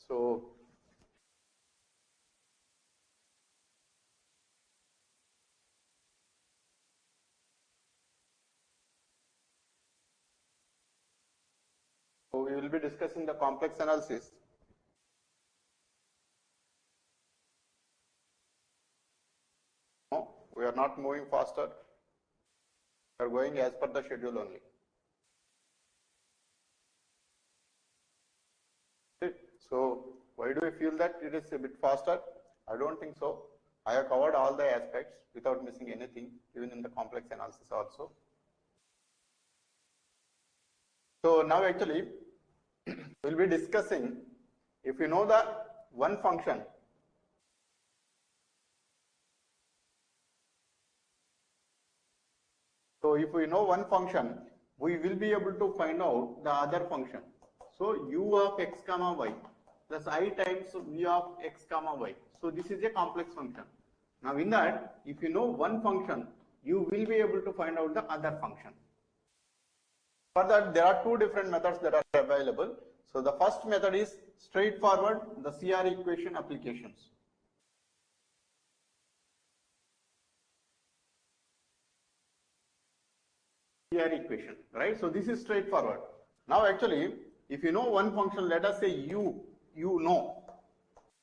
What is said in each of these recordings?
So we will be discussing the complex analysis. No, we are not moving faster. We are going as per the schedule only. So why do I feel that it is a bit faster? I don't think so. I have covered all the aspects without missing anything, even in the complex analysis also. So now actually we'll be discussing, if you know the one function, so if we know one function, we will be able to find out the other function. So u of x comma y plus I times v of x comma y. So this is a complex function. Now in that, if you know one function, you will be able to find out the other function. For that, there are two different methods that are available. So the first method is straightforward, the CR equation applications. CR equation, right? So this is straightforward. Now actually, if you know one function, let us say you know,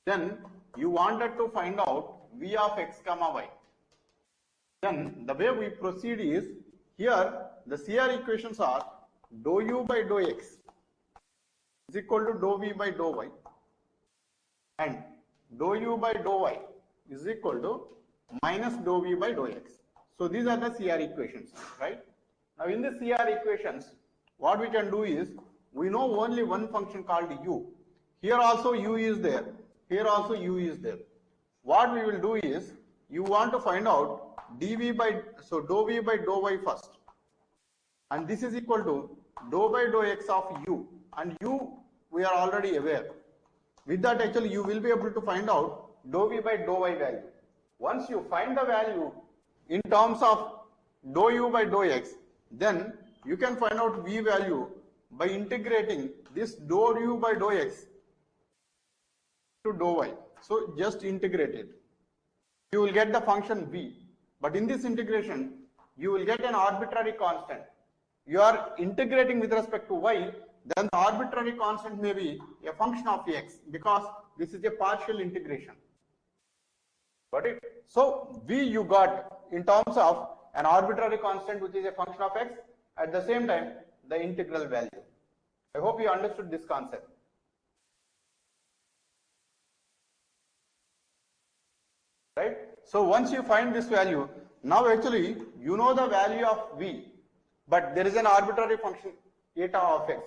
then you wanted to find out v of x comma y. Then the way we proceed is, here the CR equations are dou u by dou x is equal to dou v by dou y, and dou u by dou y is equal to minus dou v by dou x. So these are the CR equations, right? Now in the CR equations, what we can do is, we know only one function called u. Here also u is there, here also u is there. What we will do is, you want to find out dv by, so dou v by dou y first, and this is equal to dou by dou x of u, and u we are already aware. With that actually you will be able to find out dou v by dou y value. Once you find the value in terms of dou u by dou x, then you can find out v value by integrating this dou u by dou x to dou y. So just integrate it. You will get the function v, but in this integration you will get an arbitrary constant. You are integrating with respect to y, then the arbitrary constant may be a function of x, because this is a partial integration. Got it? So v you got in terms of an arbitrary constant which is a function of x, at the same time the integral value. I hope you understood this concept. Right? So once you find this value, now actually you know the value of v, but there is an arbitrary function eta of x,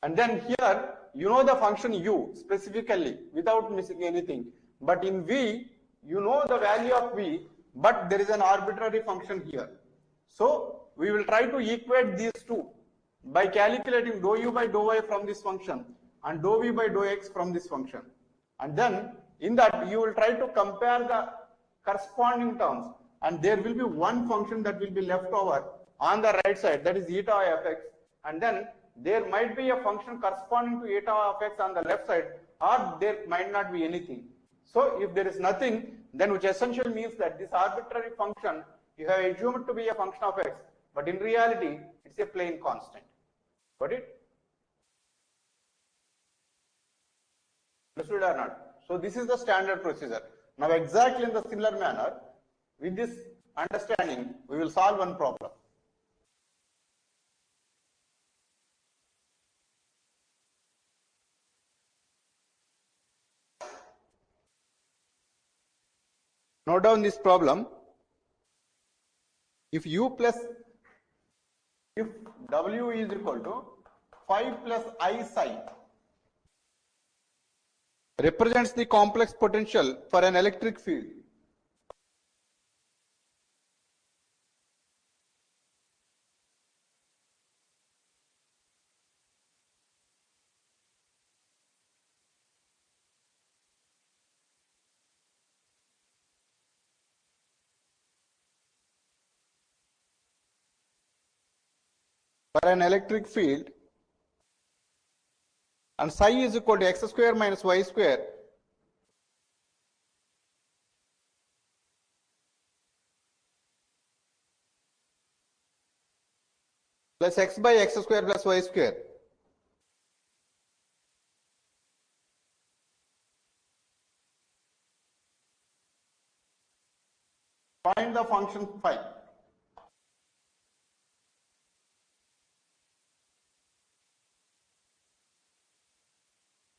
and then here you know the function u specifically without missing anything, but in v you know the value of v, but there is an arbitrary function here. So we will try to equate these two by calculating dou u by dou y from this function and dou v by dou x from this function, and then in that you will try to compare the corresponding terms, and there will be one function that will be left over on the right side, that is eta of x, and then there might be a function corresponding to eta of x on the left side, or there might not be anything. So if there is nothing, then which essentially means that this arbitrary function you have assumed to be a function of x, but in reality it's a plain constant. Got it? Understood or not? So this is the standard procedure. Now exactly in the similar manner, with this understanding, we will solve one problem. Note down this problem. If w is equal to 5 plus I psi represents the complex potential for an electric field. For an electric field and psi is equal to x square minus y square plus x by x square plus y square. Find the function phi.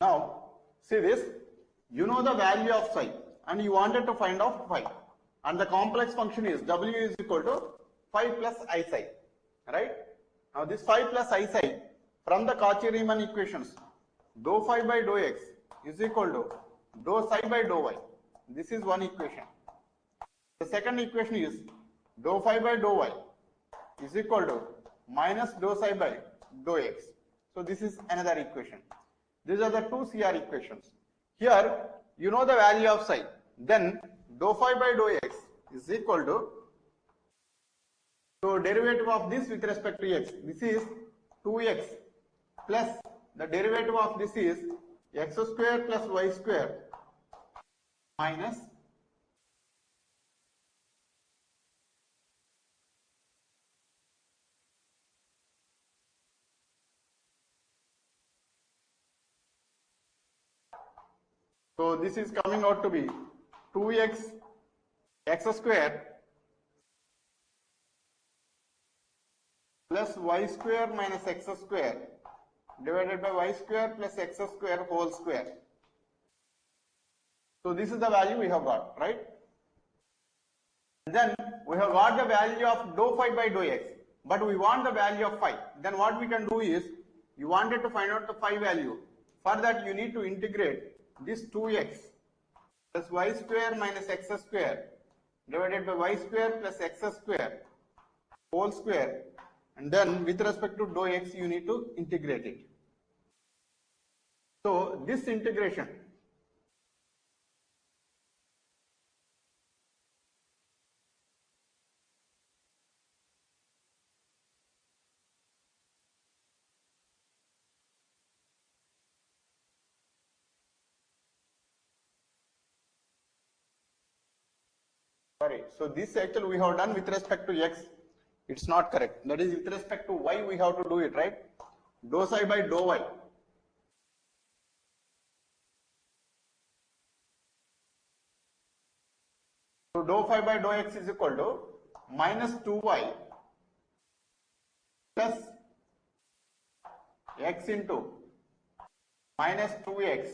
Now, see this, you know the value of psi and you wanted to find out phi, and the complex function is w is equal to phi plus I psi, right? Now this phi plus I psi from the Cauchy-Riemann equations, dou phi by dou x is equal to dou psi by dou y. This is one equation. The second equation is dou phi by dou y is equal to minus dou psi by dou x. So this is another equation. These are the two CR equations. Here, you know the value of psi. Then dou phi by dou x is equal to, so derivative of this with respect to x. This is 2x plus the derivative of this is x square plus y square minus so this is coming out to be 2x x square plus y square minus x square divided by y square plus x square whole square. So this is the value we have got, right? Then we have got the value of dou phi by dou x, but we want the value of phi. Then what we can do is, you wanted to find out the phi value. For that you need to integrate this 2x plus y square minus x square divided by y square plus x square whole square, and then with respect to dou x you need to integrate it. So this integration so this actually we have done with respect to x, it's not correct. That is with respect to y we have to do it, right? Dou psi by dou y. So dou phi by dou x is equal to minus 2y plus x into minus 2x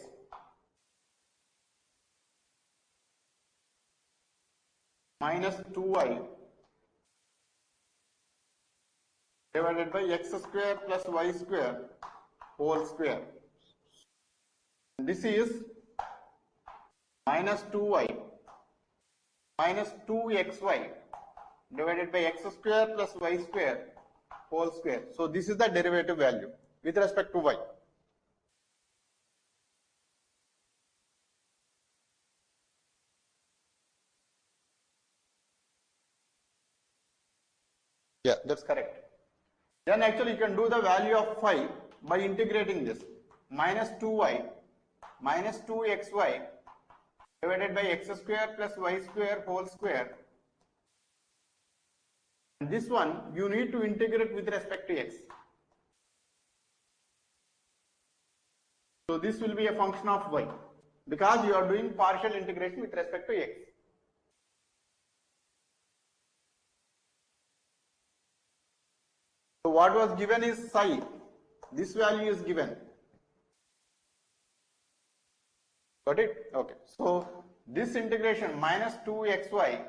minus 2y divided by x square plus y square whole square. This is minus 2y minus 2xy divided by x square plus y square whole square. So this is the derivative value with respect to y. Yeah, that's correct. Then actually you can do the value of phi by integrating this. Minus 2y minus 2xy divided by x square plus y square whole square. And this one you need to integrate with respect to x. So this will be a function of y because you are doing partial integration with respect to x. So what was given is psi. This value is given. Got it? Okay. So this integration minus 2xy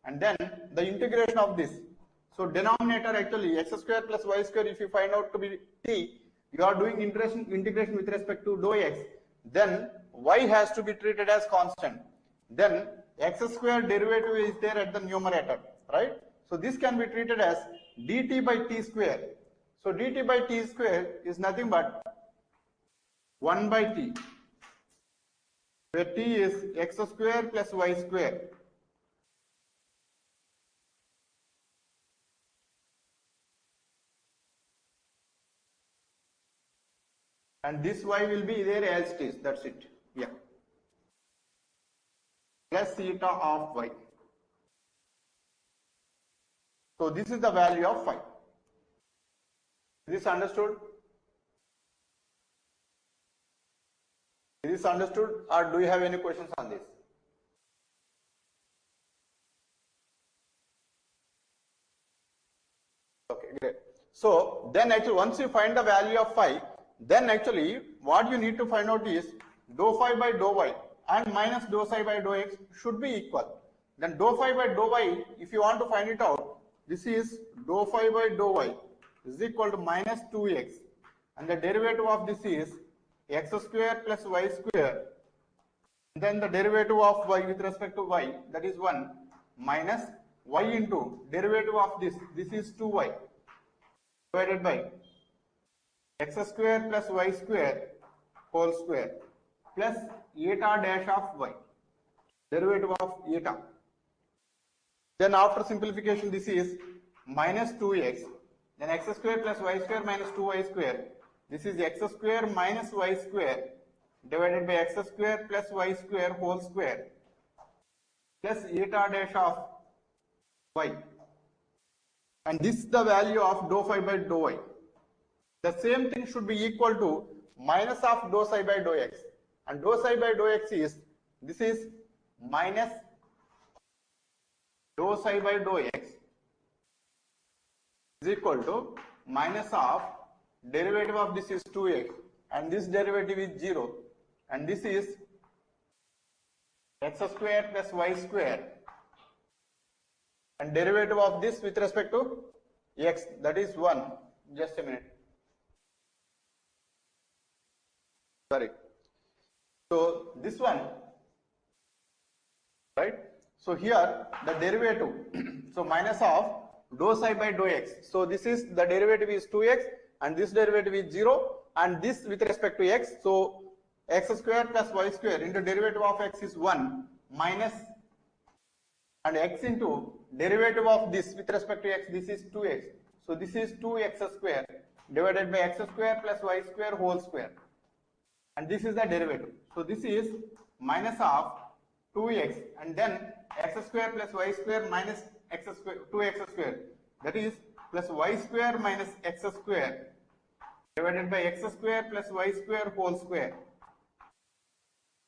and then the integration of this. So denominator actually x square plus y square, if you find out to be t, you are doing integration with respect to dou x, then y has to be treated as constant. Then x square derivative is there at the numerator, right? So this can be treated as dt by t square. So dt by t square is nothing but 1 by t, where t is x square plus y square. and this y will be there as it is. That's it. Yeah. Plus theta of y. So this is the value of phi. Is this understood? Is this understood, or do you have any questions on this? Okay, great. So then actually once you find the value of phi, then actually what you need to find out is dou phi by dou y and minus dou psi by dou x should be equal. Then dou phi by dou y, if you want to find it out, this is dou phi by dou y is equal to minus 2x, and the derivative of this is x square plus y square. Then the derivative of y with respect to y, that is 1, minus y into derivative of this is 2y divided by x square plus y square whole square plus eta dash of y, derivative of eta. Then after simplification, this is minus 2x, then x square plus y square minus 2y square. This is x square minus y square divided by x square plus y square whole square plus eta dash of y. And this is the value of dou phi by dou y. The same thing should be equal to minus of dou psi by dou x. And dou psi by dou x is, this is minus dou psi by dou x is equal to minus of derivative of this is 2x, and this derivative is 0, and this is x square plus y square, and derivative of this with respect to x, that is 1. Just a minute. Sorry. So this one, right? So here the derivative, so minus of dou psi by dou x. So this is the derivative is 2x, and this derivative is 0, and this with respect to x. So x square plus y square into derivative of x is 1 minus, and x into derivative of this with respect to x, this is 2x. So this is 2x square divided by x square plus y square whole square, and this is the derivative. So this is minus of 2x, and then x square plus y square minus x square 2x square, that is plus y square minus x square divided by x square plus y square whole square.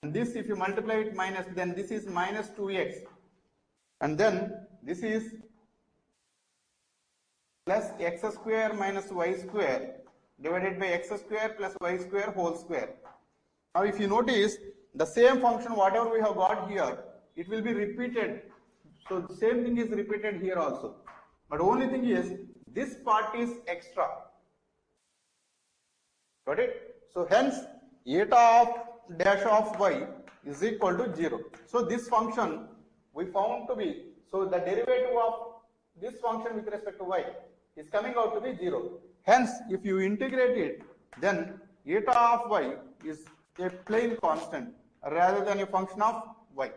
And this, if you multiply it minus, then this is minus 2x, and then this is plus x square minus y square divided by x square plus y square whole square. Now if you notice, the same function whatever we have got here, it will be repeated. So the same thing is repeated here also, but only thing is this part is extra. Got it? So hence eta of dash of y is equal to 0. So this function we found to be, so the derivative of this function with respect to y is coming out to be 0. Hence if you integrate it, then eta of y is a plain constant rather than a function of y.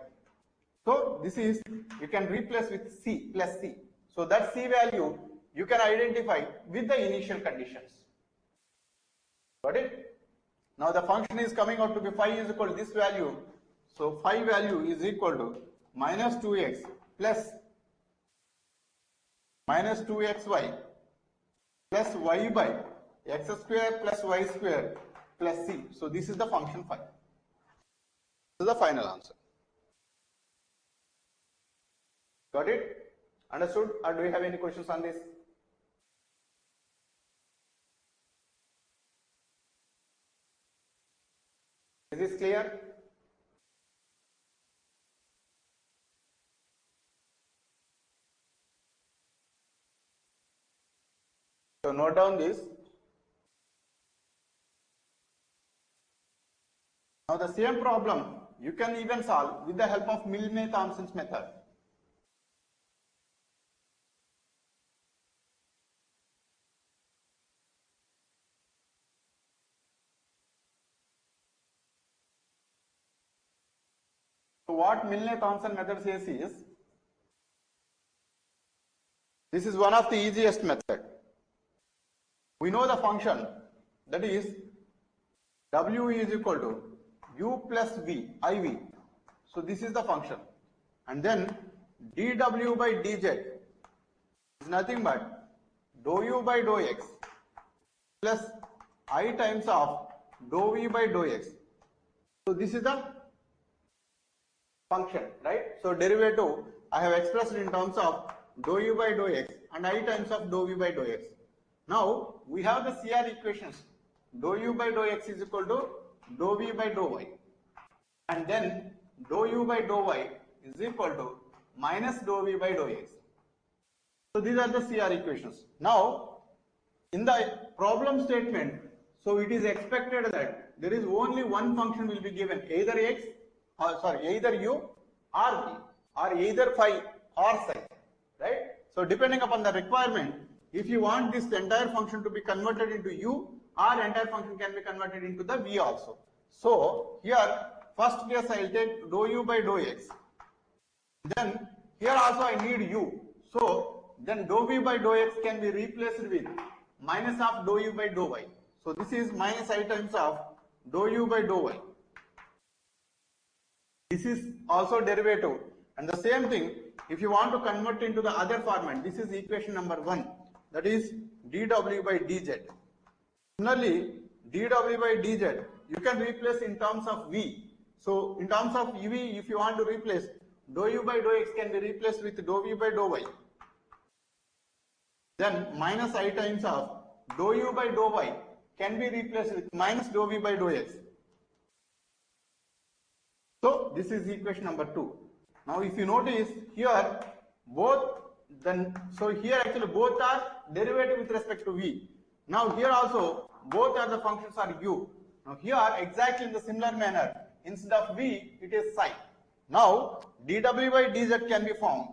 So this is, you can replace with c plus c. So that c value you can identify with the initial conditions. Got it? Now the function is coming out to be phi is equal to this value. So phi value is equal to minus 2x plus minus 2xy plus y by x square plus y square plus c. So this is the function phi. This is the final answer. Got it? Understood? Or do you have any questions on this? Is this clear? So note down this. Now the same problem you can even solve with the help of Milne-Thomson's method. So what Milne-Thomson method says is, this is one of the easiest method. We know the function, that is W is equal to u plus v, iv. So this is the function. And then dw by dz is nothing but dou u by dou x plus I times of dou v by dou x. So this is the function, right? So derivative I have expressed in terms of dou u by dou x and I times of dou v by dou x. Now we have the CR equations. Dou u by dou x is equal to dou v by dou y, and then dou u by dou y is equal to minus dou v by dou x. So these are the CR equations. Now in the problem statement, so it is expected that there is only one function will be given, either x either u or v, or either phi or psi, right? So depending upon the requirement, if you want this entire function to be converted into u, or entire function can be converted into the v also. So here first case I will take dou u by dou x, then here also I need u, so then dou v by dou x can be replaced with minus of dou u by dou y. So this is minus I times of dou u by dou y. This is also derivative, and the same thing if you want to convert into the other format, this is equation number 1, that is dw by dz. Similarly, dw by dz you can replace in terms of v. So in terms of v, if you want to replace, dou u by dou x can be replaced with dou v by dou y. Then minus I times of dou u by dou y can be replaced with minus dou v by dou x. So this is equation number 2. Now if you notice here both, then so here actually both are derivative with respect to v. Now here also both are the functions are u. Now here exactly in the similar manner, instead of v it is psi. Now dw by dz can be found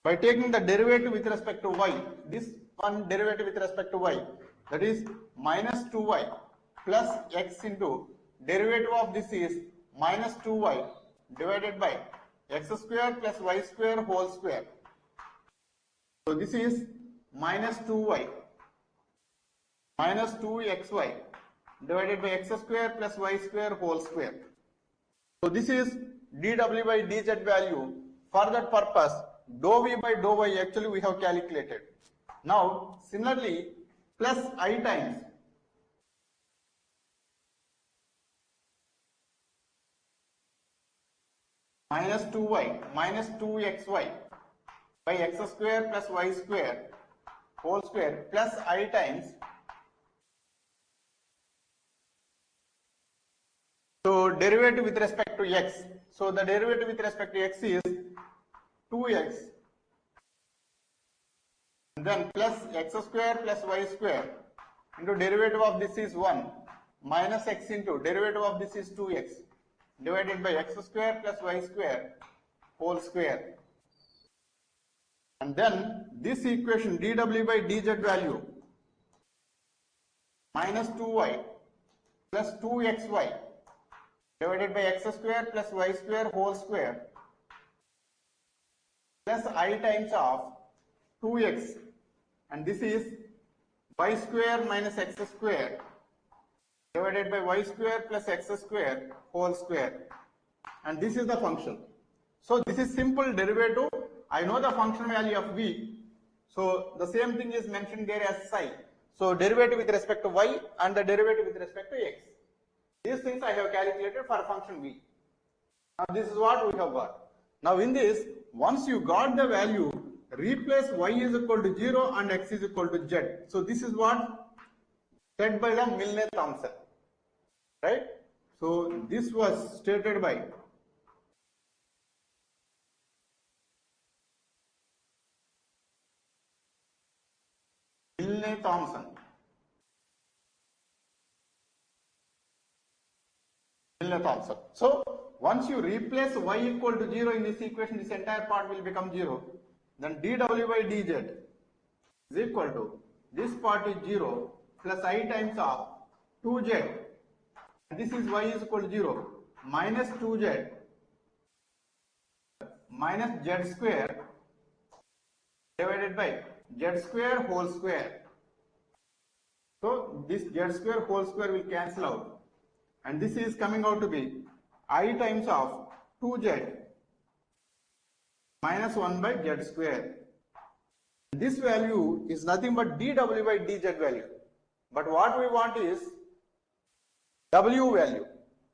by taking the derivative with respect to y, this one derivative with respect to y, that is minus 2y plus x into derivative of this is minus 2y divided by x square plus y square whole square. So this is minus 2y minus 2xy divided by x square plus y square whole square. So this is dw by dz value. For that purpose, dou v by dou y actually we have calculated. Now similarly, plus I times minus 2y minus 2xy by x square plus y square whole square plus I times, so derivative with respect to x, so the derivative with respect to x is 2x, and then plus x square plus y square into derivative of this is 1 minus x into derivative of this is 2x divided by x square plus y square whole square. And then this equation dw by dz value minus 2y plus 2xy divided by x square plus y square whole square plus I times of 2x, and this is y square minus x square divided by y square plus x square whole square, and this is the function. So this is simple derivative. I know the function value of v, so the same thing is mentioned there as psi. So derivative with respect to y and the derivative with respect to x. These things I have calculated for function v. Now this is what we have got. Now in this, once you got the value, replace y is equal to 0 and x is equal to z. So this is what said by the Milne-Thomson, right? So this was stated by Milne-Thomson. Milne-Thomson. So once you replace y equal to 0 in this equation, this entire part will become 0. Then dw by dz is equal to, this part is 0 plus I times of 2z, and this is y is equal to 0 minus 2z minus z square divided by z square whole square. So this z square whole square will cancel out, and this is coming out to be I times of 2z minus 1 by z square. This value is nothing but dw by dz value. But what we want is w value.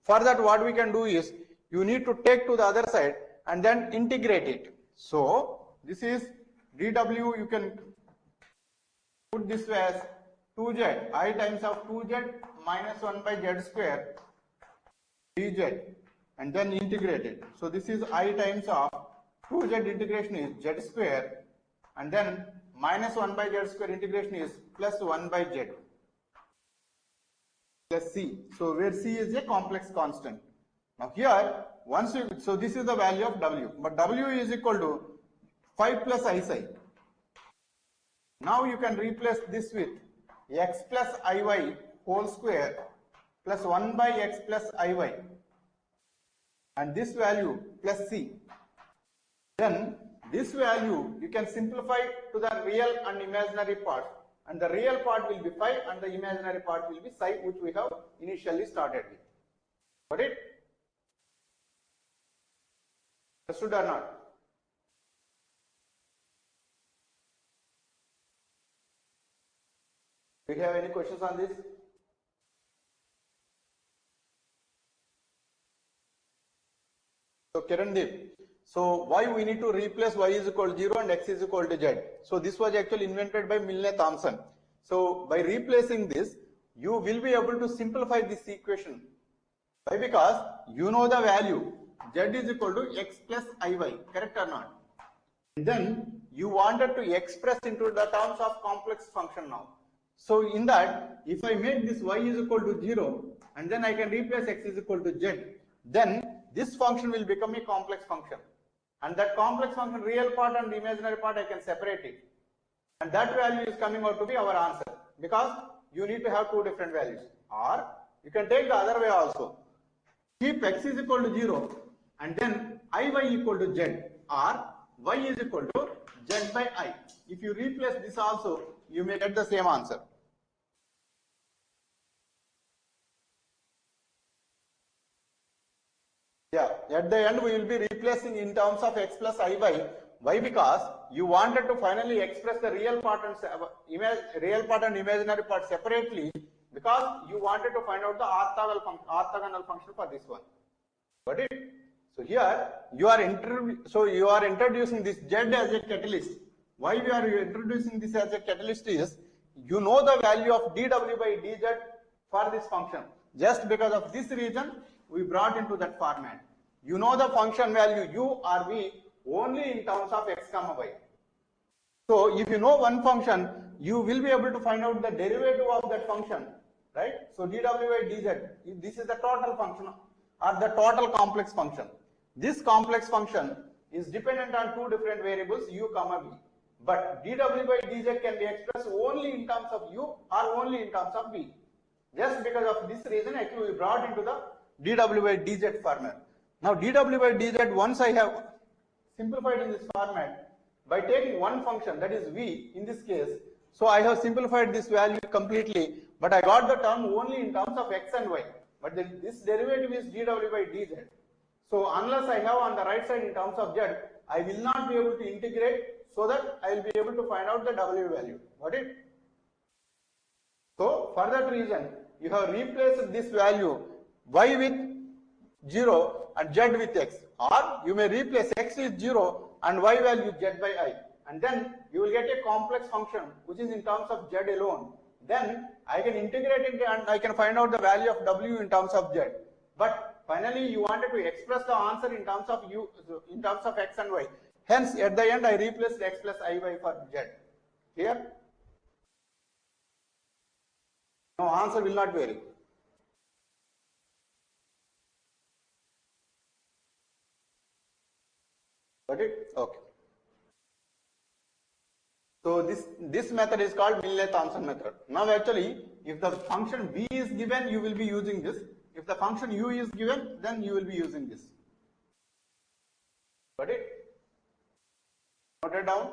For that, what we can do is, you need to take to the other side and then integrate it. So this is dw, you can put this as 2z, I times of 2z minus 1 by z square dz, and then integrate it. So this is I times of 2z integration is z square, and then minus 1 by z square integration is plus 1 by z plus c. So where c is a complex constant. Now here, once you, so this is the value of w, but w is equal to 5 plus I psi. Now you can replace this with x plus iy whole square plus 1 by x plus iy, and this value plus c. Then this value you can simplify to the real and imaginary part, and the real part will be 5 and the imaginary part will be psi, which we have initially started with. Got it? Understood or not? Do you have any questions on this? So Kirandeep, so why we need to replace y is equal to 0 and x is equal to z? So this was actually invented by Milne Thomson. So by replacing this, you will be able to simplify this equation. Why? Because you know the value z is equal to x plus iy, correct or not? And then you wanted to express into the terms of complex function now. So in that, if I make this y is equal to 0 and then I can replace x is equal to z, then this function will become a complex function. And that complex function, real part and the imaginary part, I can separate it. And that value is coming out to be our answer, because you need to have two different values. Or you can take the other way also. Keep x is equal to 0 and then iy equal to z, or y is equal to z by I. If you replace this also, you may get the same answer. Yeah, at the end we will be replacing in terms of x plus iy. Why? Because you wanted to finally express the real part and imaginary part separately, because you wanted to find out the orthogonal function for this one. Got it? So here you are introducing this z as a catalyst. Why we are introducing this as a catalyst is, you know the value of dw by dz for this function. Just because of this reason, we brought into that format. You know the function value u or v only in terms of x comma y. So if you know one function, you will be able to find out the derivative of that function, right? So dw by dz, this is the total function or the total complex function. This complex function is dependent on two different variables, u comma v. But dw by dz can be expressed only in terms of u or only in terms of v. Just because of this reason, actually we brought into the dw by dz format. Now dw by dz, once I have simplified in this format by taking one function, that is v in this case, so I have simplified this value completely, but I got the term only in terms of x and y. But this derivative is dw by dz. So unless I have on the right side in terms of z, I will not be able to integrate, so that I will be able to find out the w value. Got it? So for that reason, you have replaced this value y with 0 and z with x, or you may replace x with 0 and y value z by I, and then you will get a complex function which is in terms of z alone. Then I can integrate it and I can find out the value of w in terms of z. But finally you wanted to express the answer in terms of in terms of x and y. Hence at the end I replaced x plus iy for z. Here? No, answer will not vary. Got it? Okay. So this method is called Milne-Thomson method. Now actually, if the function v is given, you will be using this. If the function u is given, then you will be using this. Got it? Note it down.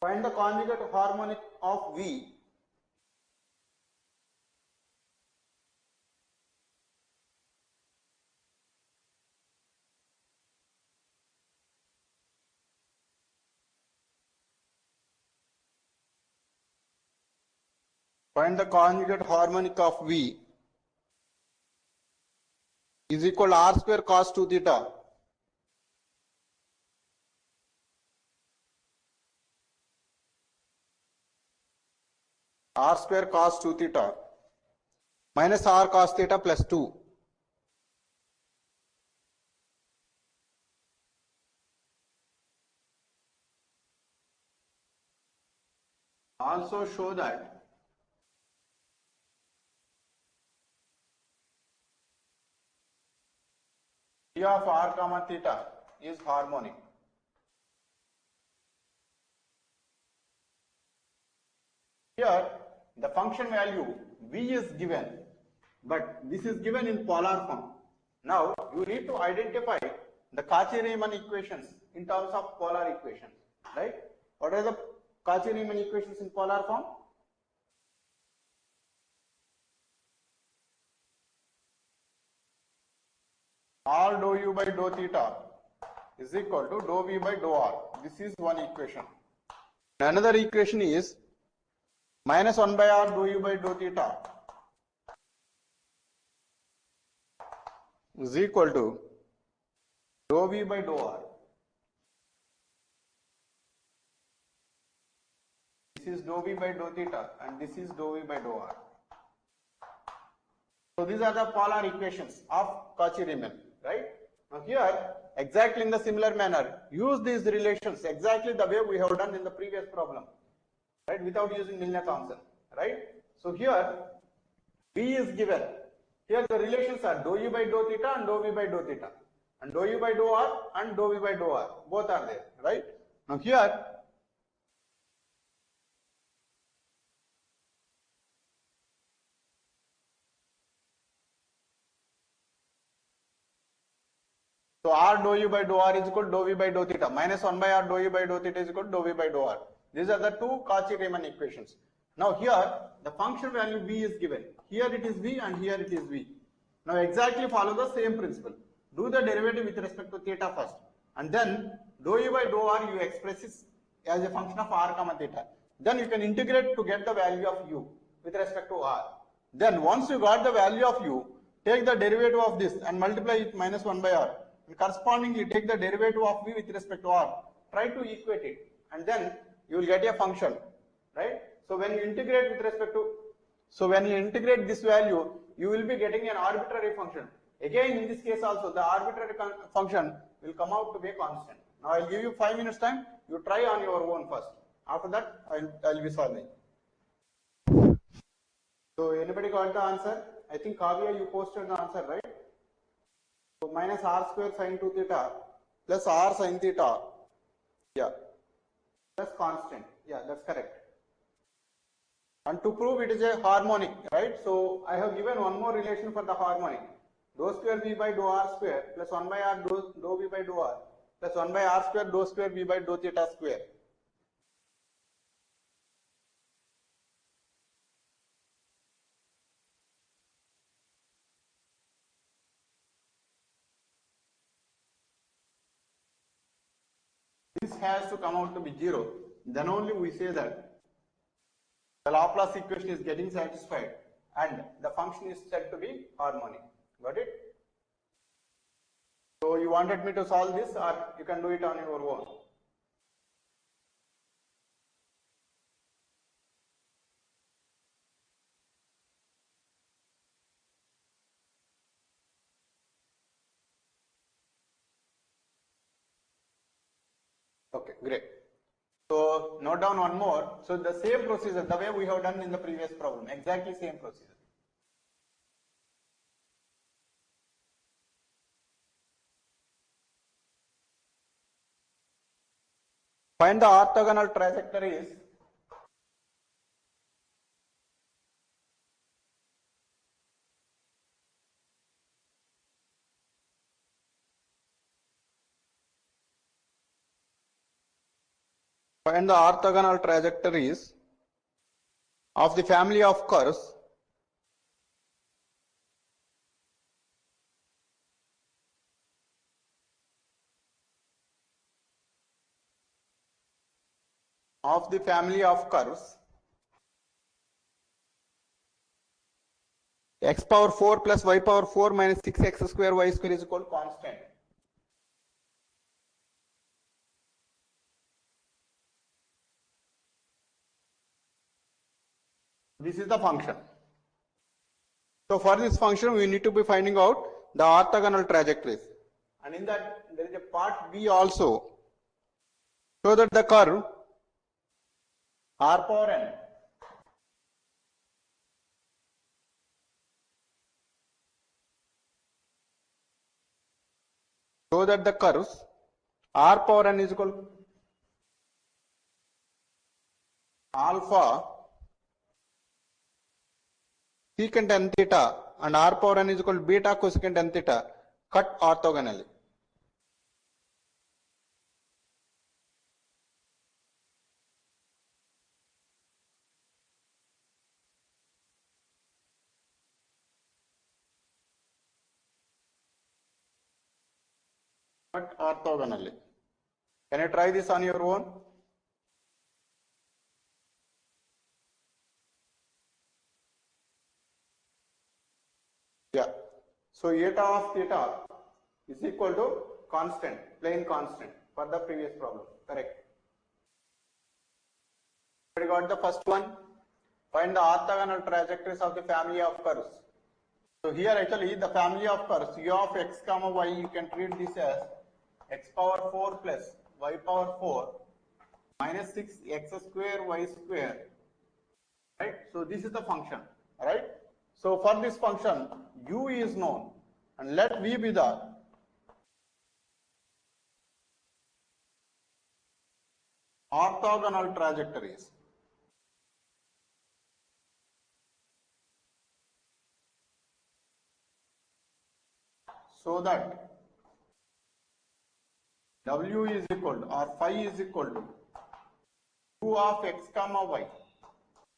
Find the conjugate harmonic of V. Find the conjugate harmonic of V is equal to R square cos 2 theta R square cos 2 theta minus R cos theta plus 2. Also show that P of R comma theta is harmonic. Here the function value V is given, but this is given in polar form. Now you need to identify the Cauchy-Riemann equations in terms of polar equations, right? What are the Cauchy-Riemann equations in polar form? All dou u by dou theta is equal to dou v by dou r. This is one equation. Another equation is minus 1 by r dou u by dou theta is equal to dou v by dou r. This is dou v by dou theta and this is dou v by dou r. So these are the polar equations of Cauchy-Riemann, right? Now here, exactly in the similar manner, use these relations exactly the way we have done in the previous problem, right? Without using Milne-Thomson, right? So here, V is given. Here the relations are dou u by dou theta and dou v by dou theta, and dou u by dou r and dou v by dou r, both are there, right? Now here, so r dou u by dou r is equal to dou v by dou theta, minus 1 by r dou u by dou theta is equal to dou v by dou r. These are the two Cauchy-Riemann equations. Now here the function value V is given. Here it is V and here it is V. Now exactly follow the same principle. Do the derivative with respect to theta first, and then dou u by dou r you express it as a function of r comma theta. Then you can integrate to get the value of u with respect to r. Then once you got the value of u, take the derivative of this and multiply it minus 1 by r. And correspondingly take the derivative of v with respect to r. Try to equate it, and then you will get a function, right? So when you integrate with respect to, so when you integrate this value, you will be getting an arbitrary function. Again, in this case also, the arbitrary function will come out to be a constant. Now I will give you 5 minutes time. You try on your own first. After that, I will be solving. So anybody got the answer? I think Kavya, you posted the answer, right? So minus r square sin 2 theta plus r sin theta, yeah, plus constant, yeah, that's correct. And to prove it is a harmonic, right? So I have given one more relation for the harmonic. Dou square v by dou r square plus 1 by r dou v by dou r plus 1 by r square dou square v by dou theta square. This has to come out to be 0. Then only we say that the Laplace equation is getting satisfied and the function is said to be harmonic. Got it? So you wanted me to solve this, or you can do it on your own. Okay, great. So note down one more. So the same procedure, the way we have done in the previous problem, exactly same procedure. Find the orthogonal trajectories Find the orthogonal trajectories of the family of curves x power 4 plus y power 4 minus 6x square y square is equal to constant. This is the function. So for this function, we need to be finding out the orthogonal trajectories. And in that, there is a part B also. So that the curve r power n so that the curves r power n is equal to alpha secant n theta and r power n is equal to beta cosecant n theta cut orthogonally. Cut orthogonally. Can you try this on your own? Yeah. So eta of theta is equal to constant, plain constant for the previous problem. Correct. We got the first one. Find the orthogonal trajectories of the family of curves. So here actually the family of curves u of x comma y, you can treat this as x power 4 plus y power 4 minus 6x square y square. Right. So this is the function. Right. So for this function, u is known and let v be the orthogonal trajectories. So that w is equal to or phi is equal to u of x comma y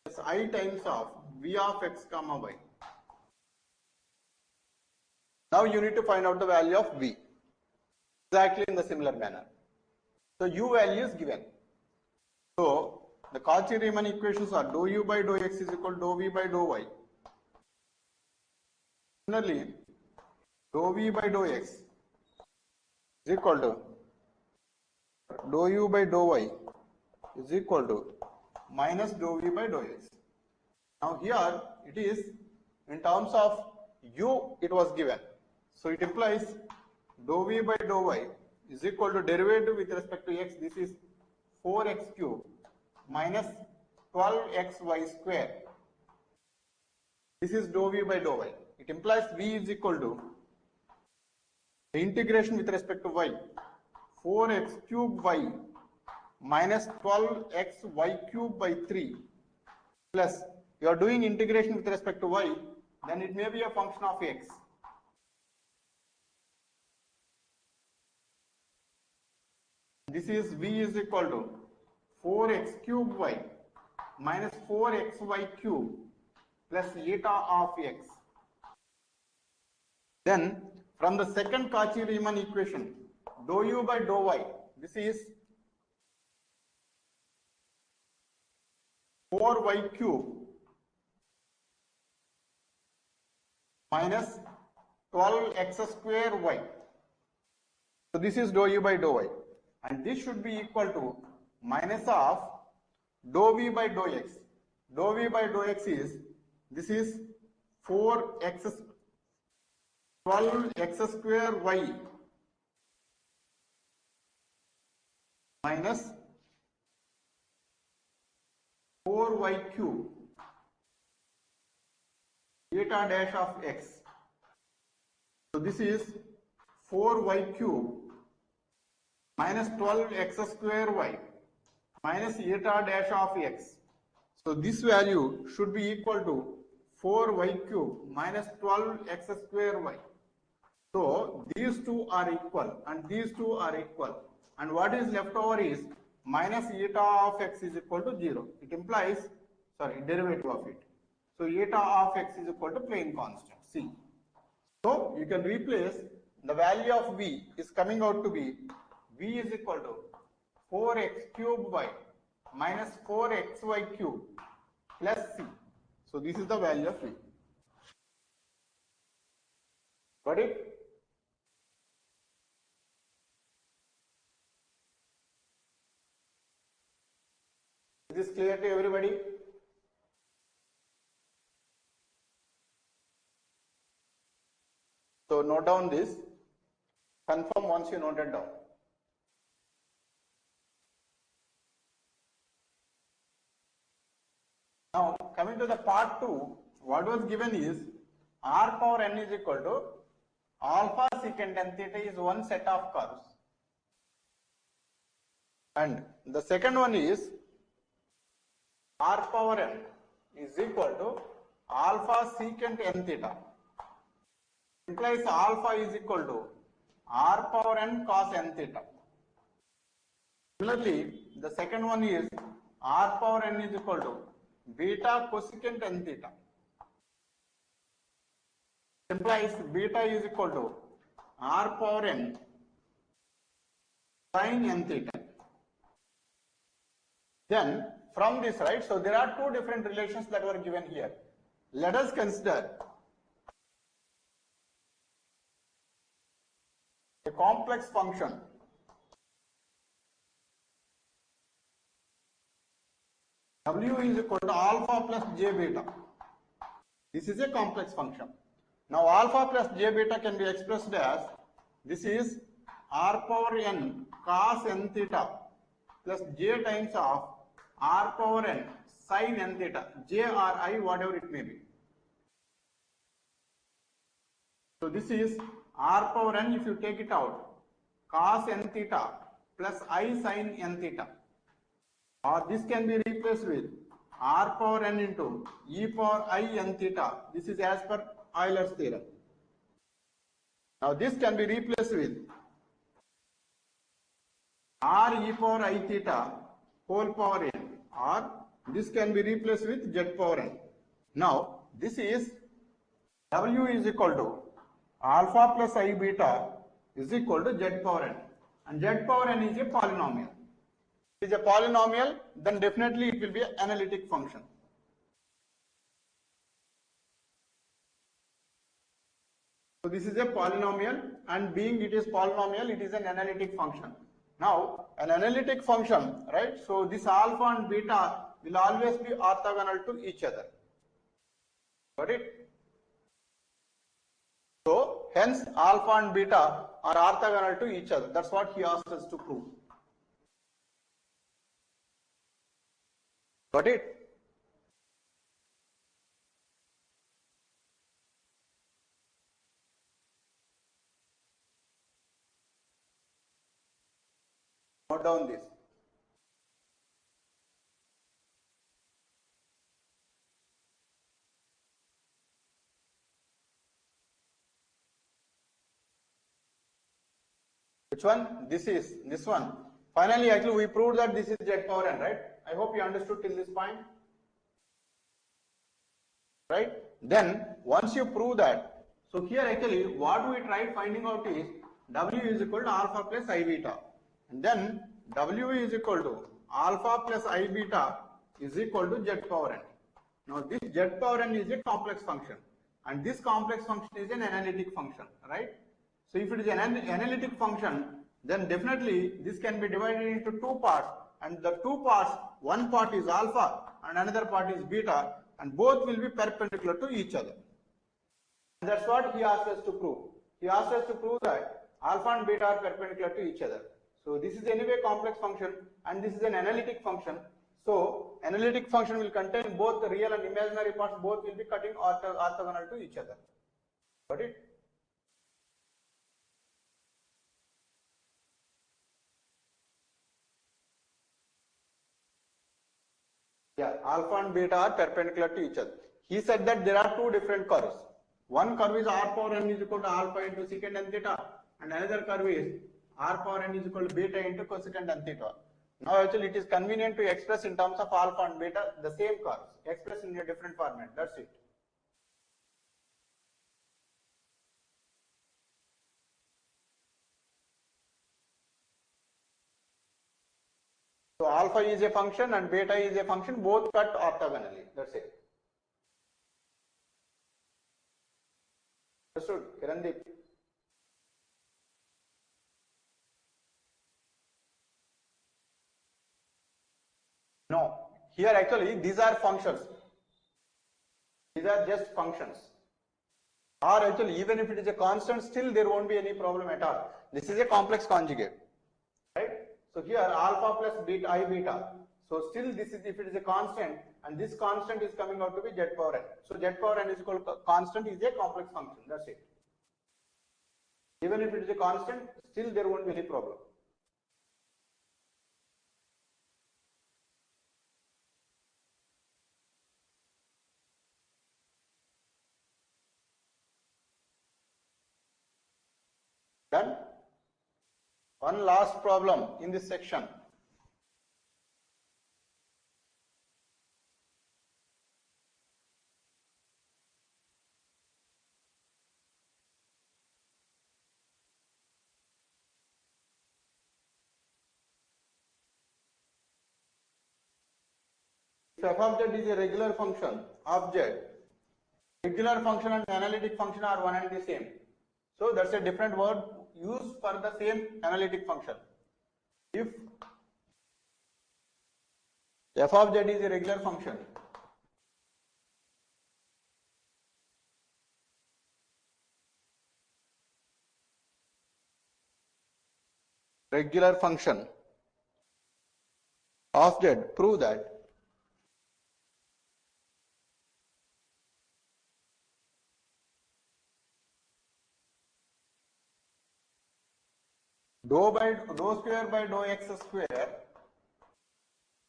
plus I times of v of x comma y. Now you need to find out the value of v exactly in the similar manner. So u value is given. So the Cauchy-Riemann equations are dou u by dou x is equal to dou v by dou y. Similarly, dou v by dou x is equal to dou u by dou y is equal to minus dou v by dou x. Now here it is in terms of u it was given. So it implies dou v by dou y is equal to derivative with respect to x. This is 4x cube minus 12xy square. This is dou v by dou y. It implies v is equal to the integration with respect to y 4x cube y minus 12xy cube by 3 plus you are doing integration with respect to y, then it may be a function of x. This is v is equal to 4x cube y minus 4xy cube plus eta of x. Then from the second Cauchy-Riemann equation, dou u by dou y, this is 4y cube minus 12x square y. So this is dou u by dou y, and this should be equal to minus of dou v by dou x. Dou v by dou x is, this is 4x 12x square y minus 4y cube eta dash of x. So this is 4y cube minus 12x square y minus eta dash of x. So this value should be equal to 4y cube minus 12x square y. So these two are equal and these two are equal, and what is left over is minus eta of x is equal to 0. It implies, sorry, derivative of it. So eta of x is equal to plane constant, C. So you can replace the value of v is coming out to be v is equal to 4x cube y minus 4xy cube plus c. So this is the value of v. Got it? Is this clear to everybody? So note down this, confirm once you note it down. Now coming to the part 2, what was given is r power n is equal to alpha secant n theta is one set of curves. And the second one is r power n is equal to alpha secant n theta. Implies alpha is equal to r power n cos n theta. Similarly, the second one is r power n is equal to beta cosecant n theta. Implies beta is equal to r power n sin n theta. Then from this, right, so there are two different relations that were given here. Let us consider a complex function w is equal to alpha plus j beta. This is a complex function. Now alpha plus j beta can be expressed as, this is r power n cos n theta plus j times of r power n sin n theta, j or I, whatever it may be. So this is r power n, if you take it out, cos n theta plus I sin n theta. Or this can be replaced with r power n into e power I n theta. This is as per Euler's theorem. Now this can be replaced with r e power I theta whole power n, or this can be replaced with z power n. Now this is w is equal to alpha plus I beta is equal to z power n, and z power n is a polynomial. If it is a polynomial, then definitely it will be an analytic function. So this is a polynomial, and being it is polynomial, it is an analytic function. Now an analytic function, right, so this alpha and beta will always be orthogonal to each other. Got it? So hence alpha and beta are orthogonal to each other. That's what he asked us to prove. Got it? Note down this. Which one? This one. Finally, actually, we proved that this is z power n, right? I hope you understood till this point. Right? Then, once you prove that, so here actually, what we tried finding out is w is equal to alpha plus I beta. And then, w is equal to alpha plus I beta is equal to z power n. Now, this z power n is a complex function, and this complex function is an analytic function, right? So if it is an analytic function, then definitely this can be divided into two parts, and the two parts, one part is alpha and another part is beta, and both will be perpendicular to each other. And that's what he asked us to prove. He asked us to prove that alpha and beta are perpendicular to each other. So this is anyway complex function, and this is an analytic function. So analytic function will contain both the real and imaginary parts, both will be cutting orthogonal to each other. Got it? Yeah, alpha and beta are perpendicular to each other. He said that there are two different curves. One curve is r power n is equal to alpha into secant n theta, and another curve is r power n is equal to beta into cosecant n theta. Now actually it is convenient to express in terms of alpha and beta the same curves, express in a different format. That's it. So alpha is a function and beta is a function, both cut orthogonally. That's it. Understood, Kirandeep? No. Here actually these are functions. These are just functions. Or actually even if it is a constant, still there won't be any problem at all. This is a complex conjugate. Right? So here alpha plus beta I beta. So still this is, if it is a constant and this constant is coming out to be z power n. So z power n is equal to constant is a complex function. That's it. Even if it is a constant, still there won't be any problem. Done? One last problem in this section. If f of z is a regular function of z, regular function and analytic function are one and the same. So that's a different word used for the same analytic function. If f of z is a regular function, of z, prove that dou square by dou x square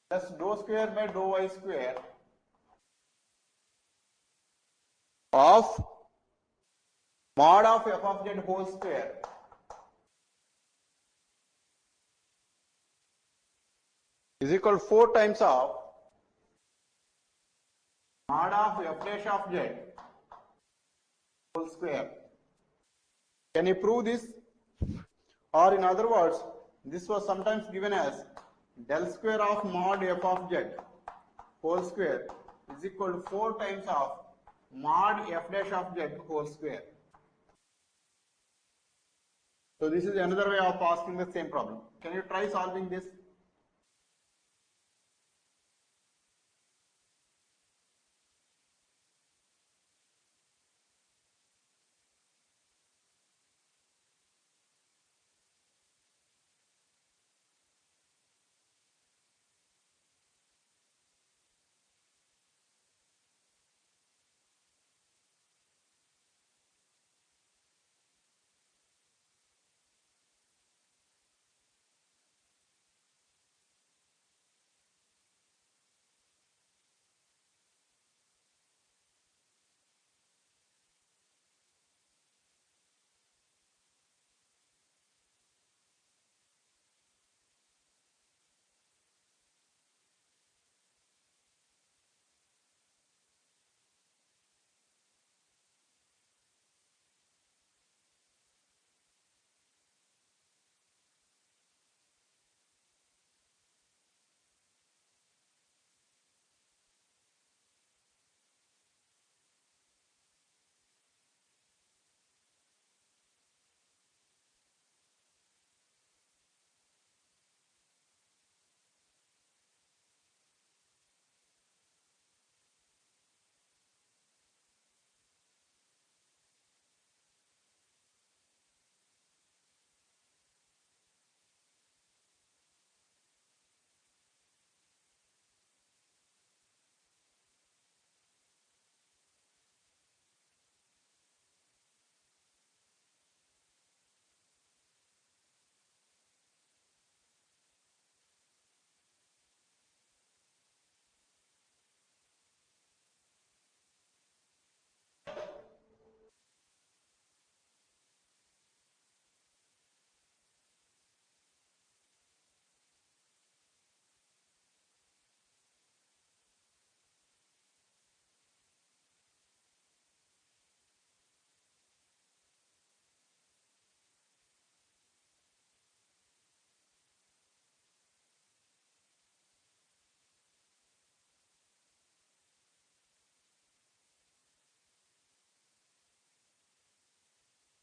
plus dou square by dou y square of mod of f of z whole square is equal to 4 times of mod of f dash of z whole square. Can you prove this? Or in other words, this was sometimes given as del square of mod f of z whole square is equal to 4 times of mod f dash of z whole square. So this is another way of asking the same problem. Can you try solving this?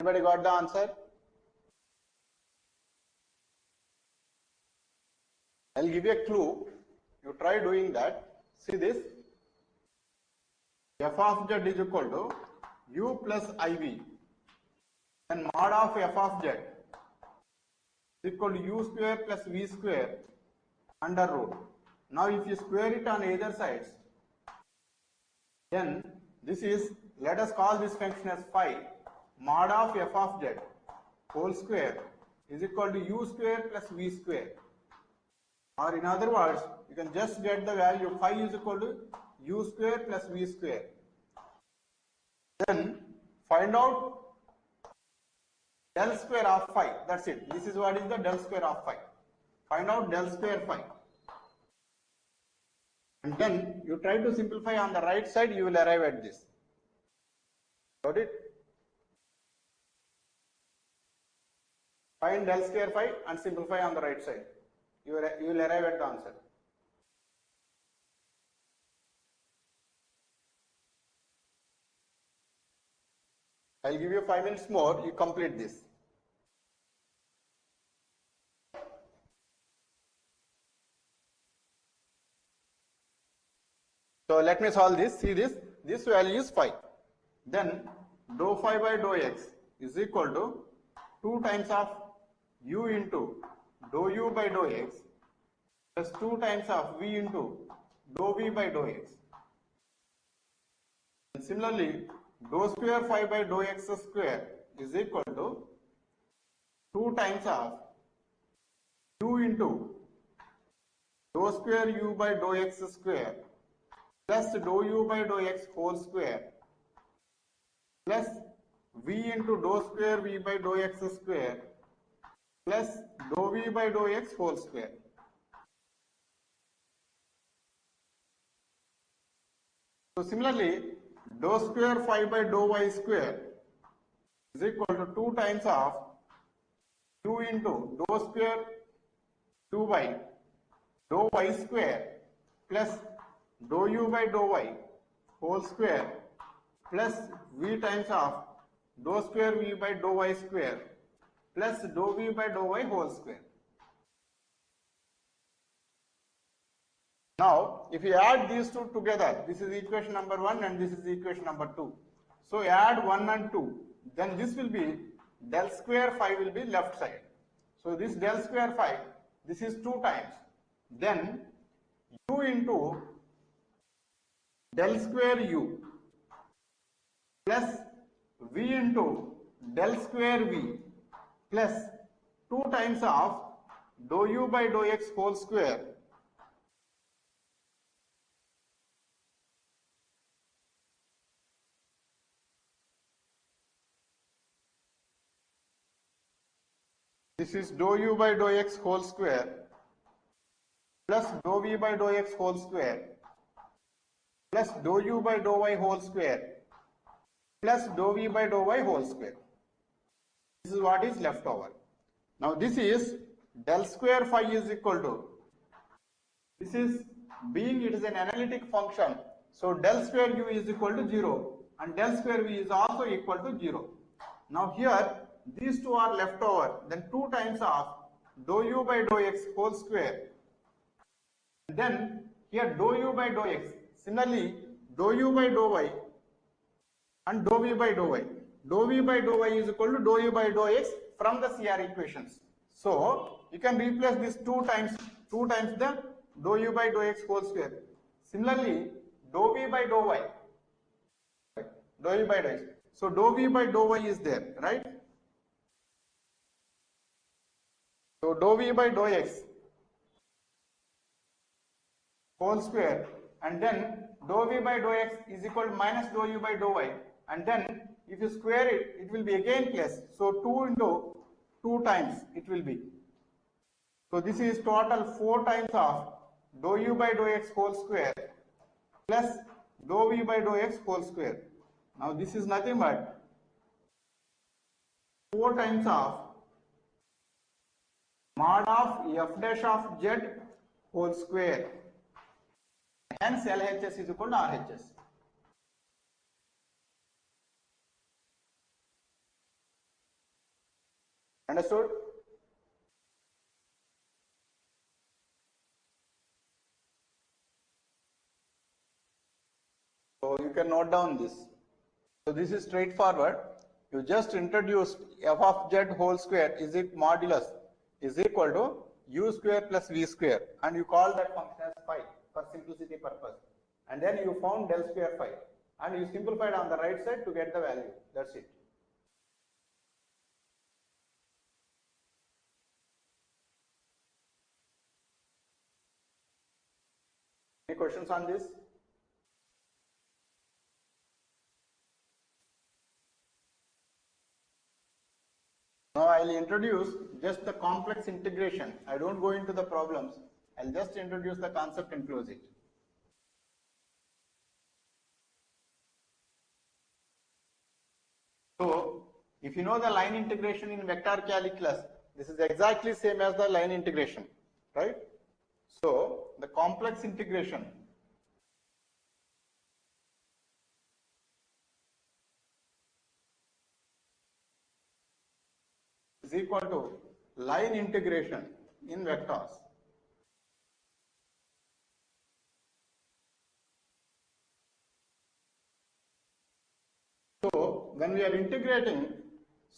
Anybody got the answer? I'll give you a clue. You try doing that. See this. F of z is equal to u plus iv. And mod of f of z is equal to u square plus v square under root. Now if you square it on either sides, then this is, let us call this function as phi. Mod of f of z whole square is equal to u square plus v square. Or in other words, you can just get the value phi is equal to u square plus v square. Then find out del square of phi. That's it. This is what is the del square of phi. Find out del square phi. And then you try to simplify on the right side, you will arrive at this. Got it? Find del square phi and simplify on the right side. You will arrive at the answer. I'll give you 5 minutes more, you complete this. So let me solve this. See this. This value is phi. Then dou phi by dou x is equal to 2 times of u into dou u by dou x plus 2 times of v into dou v by dou x. And similarly, dou square phi by dou x square is equal to 2 times of u into dou square u by dou x square plus dou u by dou x whole square plus v into dou square v by dou x square plus dou v by dou x whole square. So similarly, dou square phi by dou y square is equal to 2 times of u into dou square u by dou y square plus dou u by dou y whole square plus v times of dou square v by dou y square plus dou v by dou y whole square. Now, if you add these two together, this is equation number 1 and this is equation number 2. So add 1 and 2, then this will be del square phi will be left side. So this del square phi, this is 2 times. Then u into del square u plus v into del square v plus 2 times of dou u by dou x whole square this is dou u by dou x whole square plus dou v by dou x whole square plus dou u by dou y whole square plus dou v by dou y whole square. This is what is left over. Now this is del square phi is equal to, this is being it is an analytic function, so del square u is equal to 0 and del square v is also equal to 0. Now here these two are left over, then 2 times of dou u by dou x whole square, then here dou u by dou x, similarly dou u by dou y and dou v by dou y. Dou v by dou y is equal to dou u by dou x from the CR equations. So you can replace this 2 times the dou u by dou x whole square. Similarly, dou v by dou y, dou u by dou x. So dou v by dou y is there, right? So dou v by dou x whole square, and then dou v by dou x is equal to minus dou u by dou y, and then if you square it, it will be again plus. So 2 into 2 times it will be. So this is total 4 times of dou u by dou x whole square plus dou v by dou x whole square. Now this is nothing but 4 times of mod of f dash of z whole square. Hence LHS is equal to RHS. Understood? So you can note down this. So this is straightforward. You just introduced f of z whole square is it modulus is equal to u square plus v square, and you call that function as phi for simplicity purpose. And then you found del square phi, and you simplified on the right side to get the value. That's it. Any questions on this? Now I will introduce just the complex integration. I don't go into the problems. I'll just introduce the concept and close it. So if you know the line integration in vector calculus, this is exactly same as the line integration, right? So the complex integration is equal to line integration in vectors. So when we are integrating,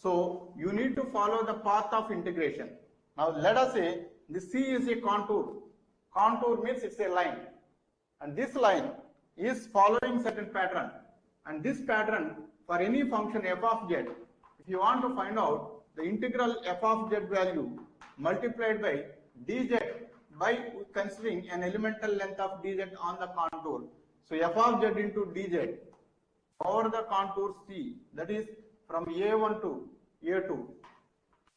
so you need to follow the path of integration. Now let us say the C is a contour. Contour means it's a line, and this line is following certain pattern, and this pattern for any function f of z, if you want to find out the integral f of z value multiplied by dz by considering an elemental length of dz on the contour. So f of z into dz over the contour C, that is from A1 to A2.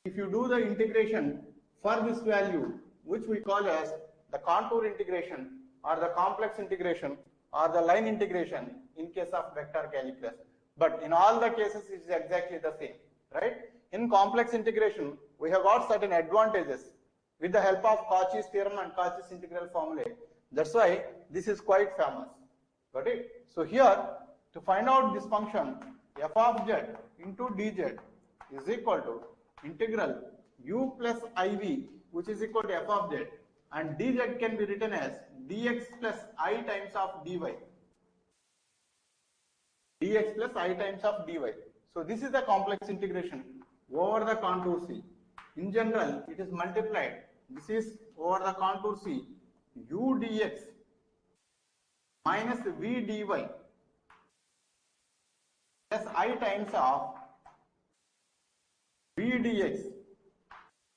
If you do the integration for this value, which we call as the contour integration or the complex integration or the line integration in case of vector calculus. But in all the cases, it is exactly the same, right? In complex integration, we have got certain advantages with the help of Cauchy's theorem and Cauchy's integral formulae. That's why this is quite famous. Got it? So here, to find out this function, f of z into dz is equal to integral u plus iv, which is equal to f of z, and dz can be written as dx plus I times of dy. Dx plus I times of dy. So this is the complex integration over the contour C. In general, it is multiplied. This is over the contour C, u dx minus v dy plus I times of v dx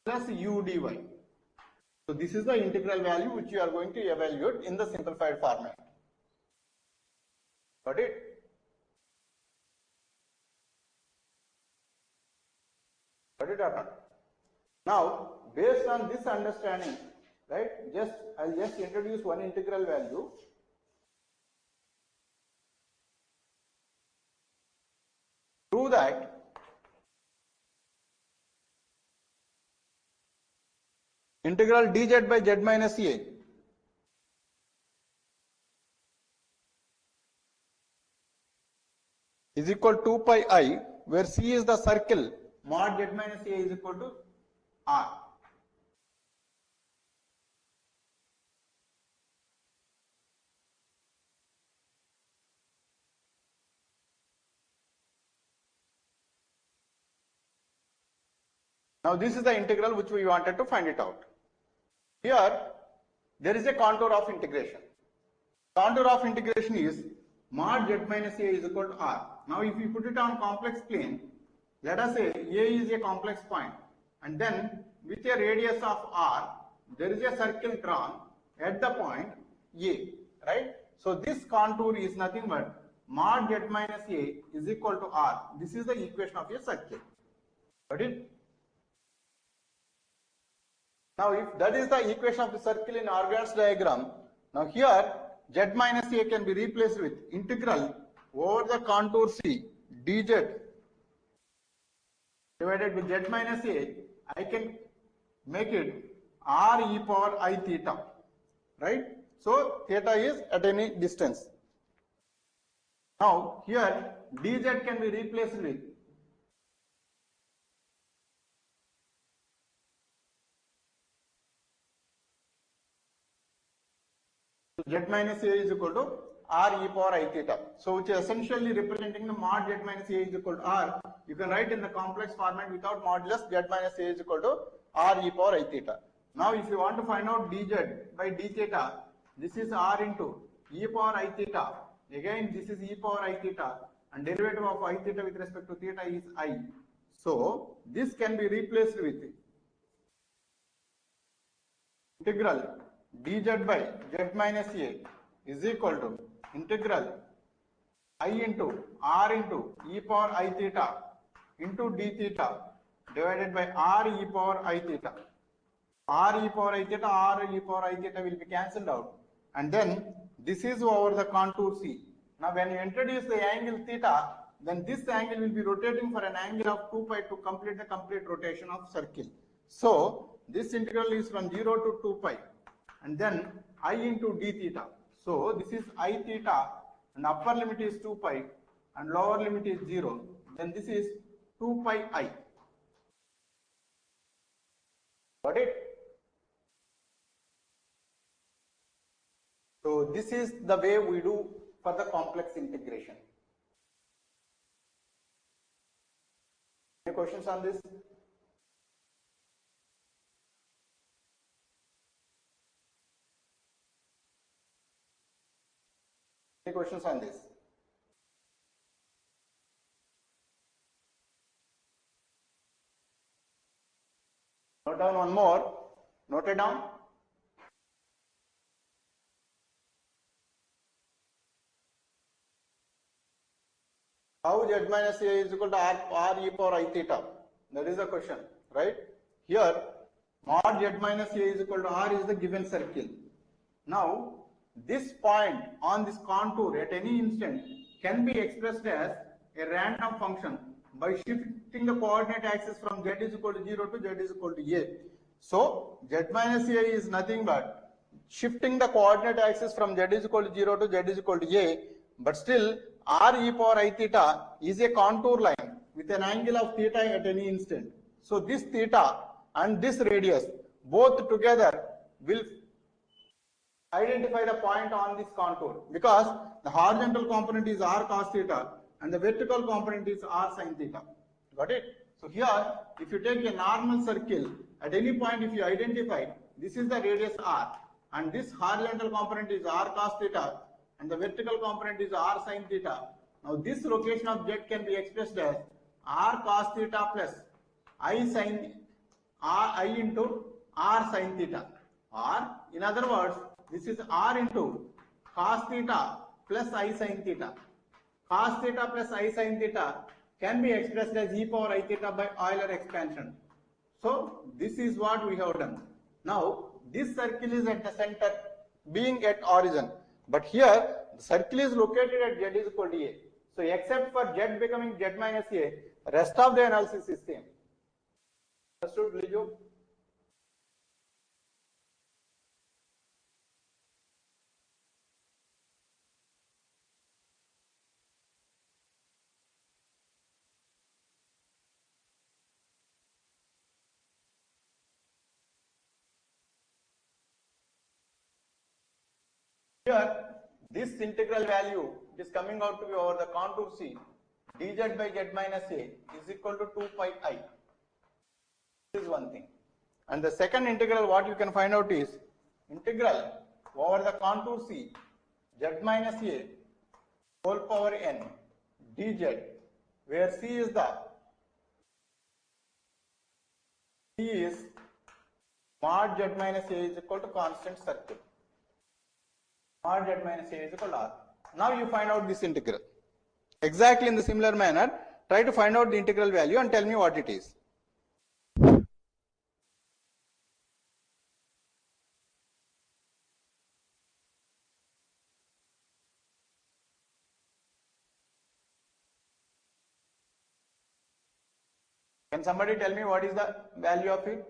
plus u dy. So this is the integral value which you are going to evaluate in the simplified format. Got it? Got it or not? Now, based on this understanding, right, I'll just introduce one integral value. Prove that integral dz by z minus a is equal to 2 pi I, where C is the circle, mod z minus a is equal to R. Now this is the integral which we wanted to find it out. Here there is a contour of integration. Contour of integration is mod z minus a is equal to R. Now if we put it on complex plane, let us say A is a complex point, and then with a radius of R, there is a circle drawn at the point A, right? So this contour is nothing but mod z minus a is equal to R. This is the equation of a circle. Got it? Now if that is the equation of the circle in Avogadro's diagram, now here z minus a can be replaced with integral over the contour C dz divided with z minus a. I can make it r e power I theta, right? So theta is at any distance. Now here dz can be replaced with So z minus a is equal to r e power I theta. So which is essentially representing the mod z minus a is equal to r. You can write in the complex format without modulus z minus a is equal to r e power I theta. Now if you want to find out dz by d theta, this is r into e power I theta. Again this is e power I theta and derivative of I theta with respect to theta is I. So this can be replaced with integral dz by z minus a is equal to integral I into r into e power I theta into d theta divided by r e power I theta. R e power I theta, r e power I theta will be cancelled out, and then this is over the contour C. Now when you introduce the angle theta, then this angle will be rotating for an angle of 2 pi to complete the complete rotation of circle. So this integral is from 0 to 2 pi and then I into d theta. So this is I theta and upper limit is 2 pi and lower limit is 0. Then this is 2 pi I. Got it? So this is the way we do for the complex integration. Any questions on this? Any questions on this? Note down one more. Note it down. How z minus a is equal to r e power I theta? That is the question, right? Here, mod z minus a is equal to r is the given circle. Now, this point on this contour at any instant can be expressed as a random function by shifting the coordinate axis from z is equal to 0 to z is equal to a. So, z minus a is nothing but shifting the coordinate axis from z is equal to 0 to z is equal to a, but still r e power I theta is a contour line with an angle of theta at any instant. So this theta and this radius both together will identify the point on this contour, because the horizontal component is r cos theta and the vertical component is r sin theta. Got it? So here, if you take a normal circle, at any point if you identify, this is the radius r and this horizontal component is r cos theta and the vertical component is r sin theta. Now this location of z can be expressed as r cos theta plus I sin I into r sin theta, or in other words, this is r into cos theta plus I sin theta. Cos theta plus I sin theta can be expressed as e power I theta by Euler expansion. So this is what we have done. Now this circle is at the center, being at origin, but here the circle is located at z is equal to a. So except for z becoming z minus a, rest of the analysis is same. Understood, Lijo? Here, this integral value is coming out to be over the contour C, dz by z minus a is equal to 2 pi I. This is one thing. And the second integral what you can find out is integral over the contour C, z minus a whole power n dz, where C is mod z minus a is equal to constant circle. Mod z minus a is equal to r. Now you find out this integral. Exactly in the similar manner, try to find out the integral value and tell me what it is. Can somebody tell me what is the value of it?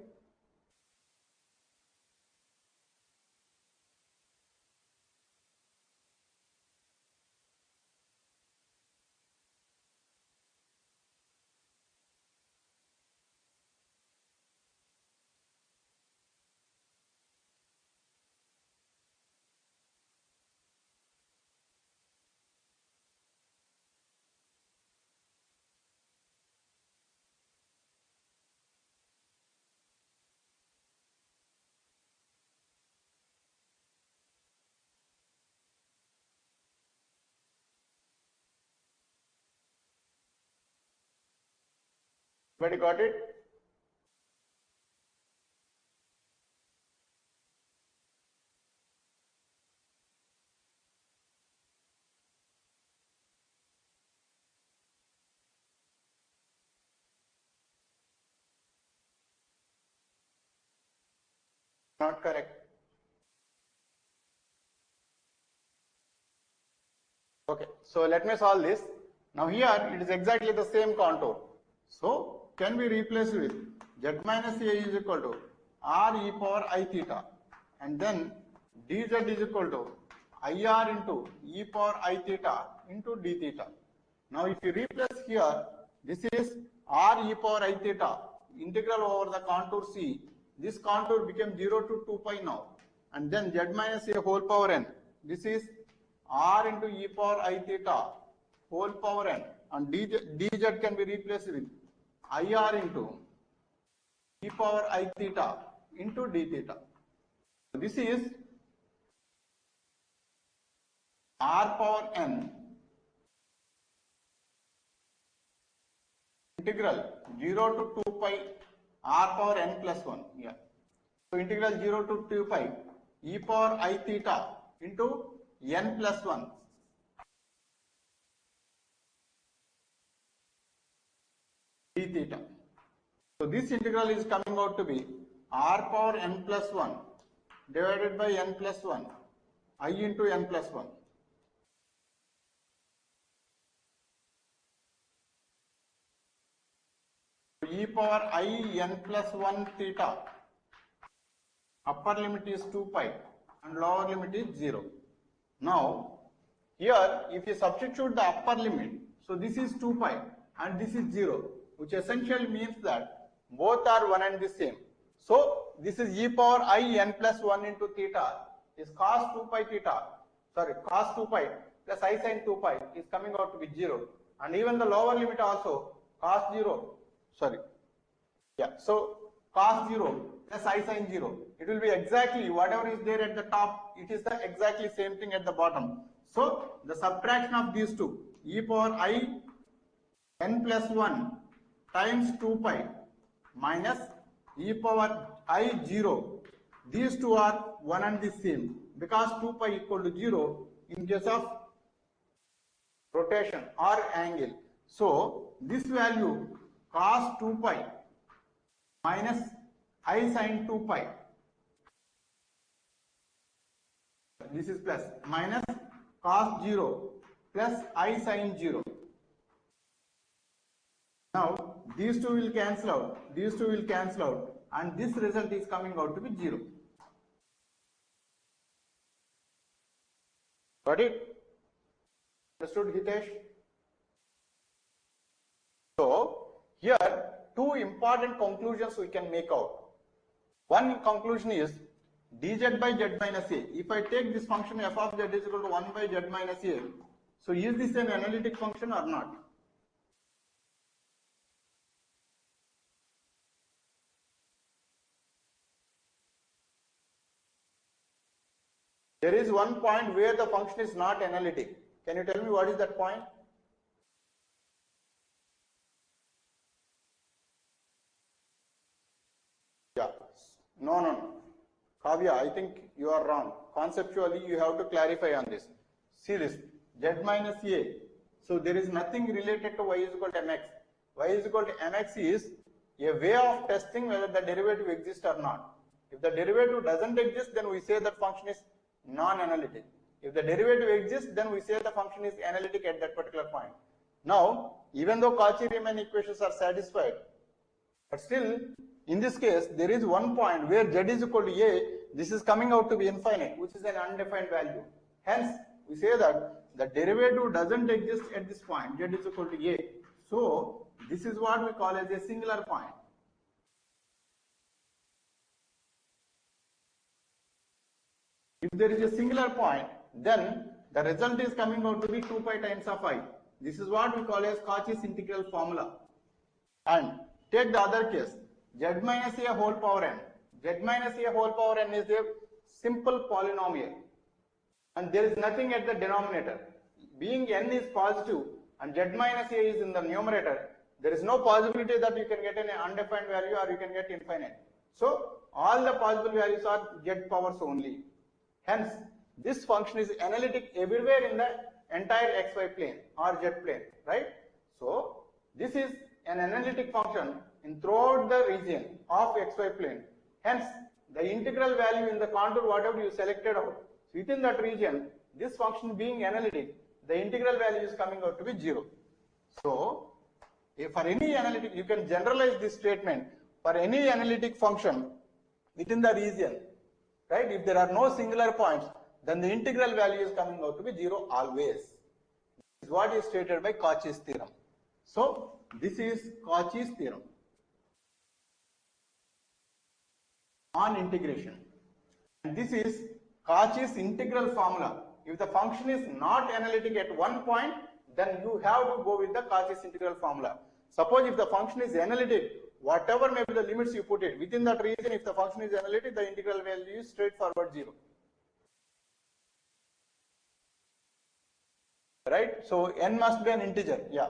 Everybody got it? Not correct. Okay, so let me solve this. Now here it is exactly the same contour. So can we replace with z minus a is equal to r e power I theta, and then dz is equal to ir into e power I theta into d theta. Now if you replace here, this is r e power I theta integral over the contour c. This contour became 0 to 2 pi now, and then z minus a whole power n. This is r into e power I theta whole power n, and dz can be replaced with ir into e power I theta into d theta. So this is r power n integral 0 to 2 pi r power n plus 1. Yeah. So integral 0 to 2 pi e power I theta into n plus 1 d theta. So this integral is coming out to be r power n plus 1 divided by n plus 1 I into n plus 1. E power I n plus 1 theta, upper limit is 2 pi and lower limit is 0. Now here if you substitute the upper limit, so this is 2 pi and this is 0, which essentially means that both are one and the same. So this is e power I n plus 1 into theta is cos 2 pi theta, sorry, cos 2 pi plus I sin 2 pi is coming out to be 0, and even the lower limit also cos 0, sorry, yeah, so cos 0 plus I sin 0, it will be exactly whatever is there at the top, it is the exactly same thing at the bottom. So the subtraction of these two, e power I n plus 1 times 2 pi minus e power I 0, these two are one and the same, because 2 pi equal to 0 in case of rotation or angle. So this value cos 2 pi minus I sin 2 pi, this is plus, minus cos 0 plus I sin 0. Now these two will cancel out, these two will cancel out, and this result is coming out to be 0. Got it? Understood, Hitesh? So here two important conclusions we can make out. One conclusion is dz by z minus a. If I take this function f of z is equal to 1 by z minus a, so is this an analytic function or not? There is one point where the function is not analytic. Can you tell me what is that point? Yeah. No. Kavya, I think you are wrong. Conceptually, you have to clarify on this. See this, z minus a. So there is nothing related to y is equal to mx. Y is equal to mx is a way of testing whether the derivative exists or not. If the derivative doesn't exist, then we say that function is non-analytic. If the derivative exists, then we say the function is analytic at that particular point. Now, even though Cauchy-Riemann equations are satisfied, but still, in this case, there is one point where z is equal to a, this is coming out to be infinite, which is an undefined value. Hence, we say that the derivative doesn't exist at this point, z is equal to a. So, this is what we call as a singular point. If there is a singular point, then the result is coming out to be 2 pi times of I. This is what we call as Cauchy's integral formula. And take the other case, z minus a whole power n. Z minus a whole power n is a simple polynomial, and there is nothing at the denominator. Being n is positive and z minus a is in the numerator, There is no possibility that you can get an undefined value or you can get infinite. So all the possible values are z powers only. Hence, this function is analytic everywhere in the entire xy plane or z plane, right? So this is an analytic function in throughout the region of xy plane. Hence, the integral value in the contour whatever you selected out, within that region, this function being analytic, the integral value is coming out to be 0. So, if for any analytic, you can generalize this statement for any analytic function within the region, right? If there are no singular points, then the integral value is coming out to be 0 always. This is what is stated by Cauchy's theorem. So, this is Cauchy's theorem on integration. And this is Cauchy's integral formula. If the function is not analytic at one point, then you have to go with the Cauchy's integral formula. Suppose if the function is analytic, whatever may be the limits you put it, within that region, if the function is analytic, the integral value is straightforward 0. Right? So n must be an integer. Yeah.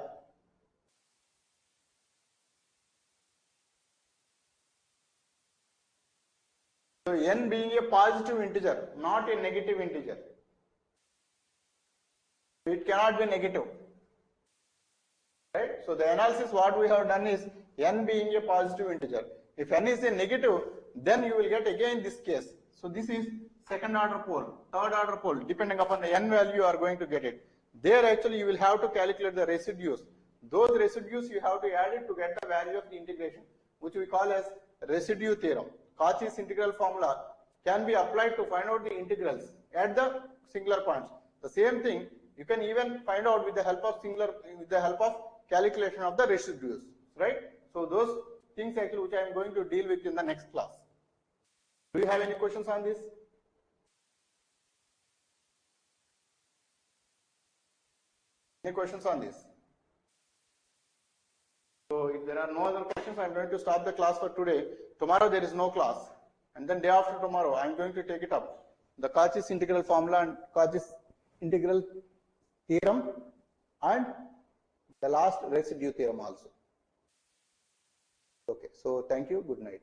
So n being a positive integer, not a negative integer. It cannot be negative. Right? So the analysis what we have done is n being a positive integer. If n is a negative, then you will get again this case. So this is second order pole, third order pole, depending upon the n value you are going to get it. There actually you will have to calculate the residues. Those residues you have to add it to get the value of the integration, which we call as residue theorem. Cauchy's integral formula can be applied to find out the integrals at the singular points. The same thing you can even find out with the help of calculation of the residues, right? So those things actually which I am going to deal with in the next class. Do you have any questions on this? Any questions on this? So if there are no other questions, I am going to stop the class for today. Tomorrow there is no class, and then day after tomorrow I am going to take it up. The Cauchy's integral formula and Cauchy's integral theorem, and the last residue theorem also. Okay, so thank you, good night.